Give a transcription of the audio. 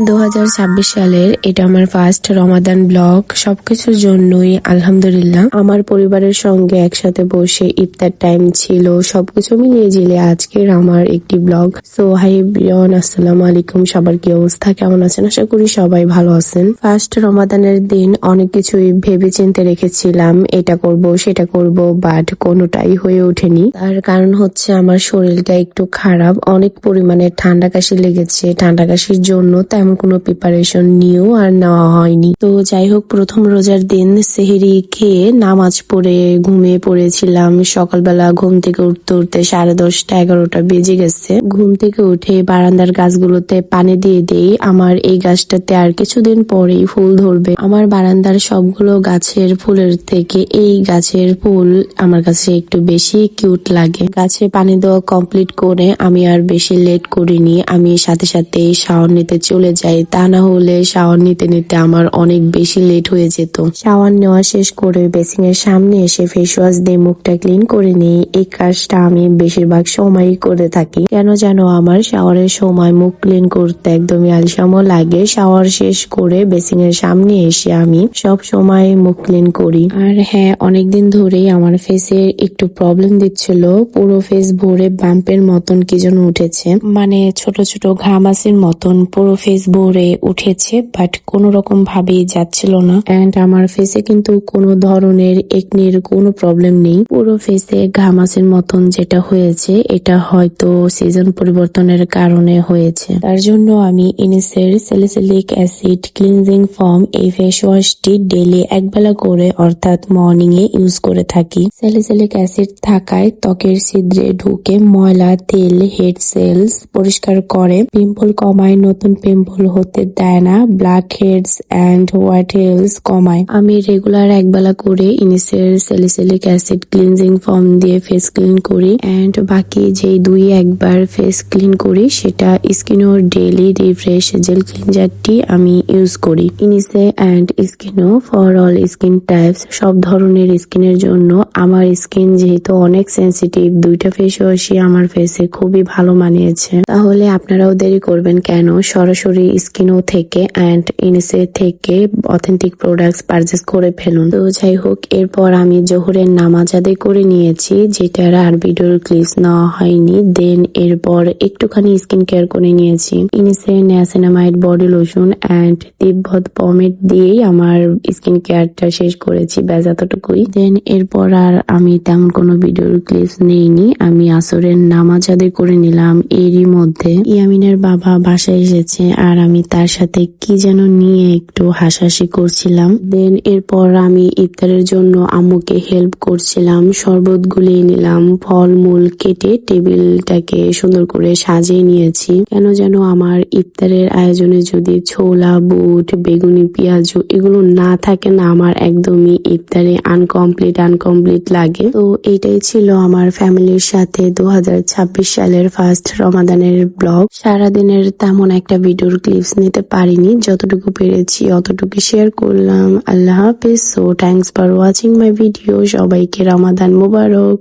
2026 সালের এটা আমার ফার্স্ট রমাদান ব্লগ। সবকিছুর জন্যই আলহামদুলিল্লাহ। আমার পরিবারের সঙ্গে একসাথে বসে ইফতার টাইম ছিল, সবকিছু মিলিয়ে জিলে আজকের আমার একটি ব্লগ। সো হাই এভরিওয়ান, আসসালামু আলাইকুম। সবার কি অবস্থা, কেমন আছেন? আশা করি সবাই ভালো আছেন। ফার্স্ট রমাদানের দিন অনেক কিছুই ভেবে চিন্তে রেখেছিলাম, এটা করব সেটা করব, বাট কোনোটাই হয়ে ওঠেনি। তার কারণ হচ্ছে আমার শরীরটা একটু খারাপ, অনেক পরিমাণে ঠান্ডা কাশি লেগেছে। ঠান্ডা কাশির জন্য তেমন কোনো প্রিপারেশন নিয়েও আর নেওয়া হয়নি। তো যাই হোক, প্রথম রোজার দিন সেহরি খেয়ে নামাজ পড়ে ঘুমিয়ে পড়েছিলাম। সকালবেলা ঘুম থেকে উঠতে উঠতে 10:30 11টা বেজে গেছে। ঘুম থেকে উঠে বারান্দার গাছগুলোতে পানি দিয়ে দেই। আমার এই গাছটাতে আর কিছুদিন পরেই ফুল ধরবে। আমার বারান্দার সবগুলো গাছের ফুলের থেকে এই গাছের ফুল আমার কাছে একটু বেশি কিউট লাগে। গাছে পানি দেওয়া কমপ্লিট করে আমি আর বেশি লেট করিনি। আমি সাথে সাথে শাওয়ার নিতে চলে যাই, তা না হলে শাওয়ার নিতে নিতে আমার অনেক বেশি লেট হয়ে যেত। শাওয়ার নেওয়া শেষ করে বেসিং এর সামনে এসে ফেস ওয়াশ দিয়ে মুখটা ক্লিন করে নিই। এই কাজটা আমি বেশিরভাগ সময়ই করে থাকি। কেন যেন আমার শাওয়ারের সময় মুখ ক্লিন করতে একদমই আলসামও লাগে। শাওয়ার শেষ করে বেসিং এর সামনে এসে আমি সব সময় মুখ ক্লিন করি। আর হ্যাঁ, অনেকদিন ধরেই আমার ফেসে একটু প্রবলেম দিচ্ছিল। পুরো ফেস ভরে বাম্পের মতন কি যেন উঠেছে, মানে ছোট ছোট ঘামাচির মতন পুরো ফেস ভরে উঠেছে, বাট কোন রকম ভাবেই যাচ্ছিল না। এন্ড আমার ফেসে কিন্তু কোনো ধরনের একনির কোনো প্রবলেম নেই। পুরো ফেসে ঘামাচির মতন যেটা হয়েছে, এটা হয়তো সিজন পরিবর্তনের কারণে হয়েছে। তার জন্য আমি ইনিসের স্যালিসিলিক অ্যাসিড ক্লিনজিং ফর্ম এই ফেস ওয়াশটি ডেইলি একবেলা করে অর্থাৎ মর্নিং এ ইউজ করে থাকি। স্যালিসিলিক অ্যাসিড থাকায় ত্বকের ছিদ্রে ঢুকে ময়লা, তেল, হেড সেলস পরিষ্কার করে, পিম্পল কমায়, নতুন পিম্পল হতে দেয় না, blackheads and whiteheads কমায়। আমি রেগুলার একবেলা করে ইনিসের স্যালিসিলিক অ্যাসিড ক্লিনজিং ফর্ম দিয়ে ফেস ক্লিন করি। এন্ড বাকি যেই 2-1 বার ফেস ক্লিন করি সেটা স্কিনোর ডেইলি রিফ্রেশ জেল ক্লিনজারটি আমি ইউজ করি। ইনিসে এন্ড স্কিনো ফর অল স্কিন টাইপস, সব ধরনের স্কিনের জন্য। আমার স্কিন যেহেতু অনেক সেন্সিটিভ, দুইটা ফেস ওয়াশই আমার ফেসে খুবই ভালো মানিয়েছে। তাহলে আপনারাও দেরি করবেন কেন, সরাসরি স্কিনো থেকে এন্ড ইনিসে থেকে অথেন্টিক প্রোডাক্টস পারচেস করে ফেলুন। তো যাই হোক, এরপর আমি জোহরের নামাজ আদায় করে নিয়েছি, যেটার আর ভিডিওর ক্লিপস নেওয়া হয়নি। দেন এরপর একটুখানি স্কিন কেয়ার করে নিয়েছি। ইনিসে নিয়াসিনামাইড বডি লোশন এন্ড তিব্বত পমেড দিয়েই আমার স্কিন কেয়ারটা শেষ করেছি, ব্যাস এতটুকুই। দেন এরপর আর আমি তেমন কোনো ভিডিওর ক্লিপস নেইনি। আমি আসরের নামাজ আদায় করে নিলাম। এরই মধ্যে ইয়ামিনের বাবা বাসায় এসেছে আর আমি তার সাথে কি যেন নিয়ে একটু হাসাহাসি করছিলাম। দেন এরপর আমি ইফতারের জন্য আম্মুকে হেল্প করছিলাম। শরবত গুলিয়ে নিলাম, ফলমূল কেটে টেবিলটাকে সুন্দর করে সাজিয়ে নিয়েছি। কেন যেন আমার ইফতারের আয়োজনে যদি ছোলা, বুট, বেগুনি, পেঁয়াজ এগুলো না থাকে না, আমার একদমই ইফতারে আনকমপ্লিট লাগে। তো এইটাই ছিল আমার ফ্যামিলির সাথে 2026 সালের ফার্স্ট রমাদানের ব্লগ। সারাদিনের তেমন একটা ভিডিওর ক্লিপস নিতে পারিনি, যতটুকু পেরেছি অতটুকু শেয়ার করলাম। আল্লাহ হাফেজ। So thanks for watching my video. সবাইকে রমাদান মুবারক।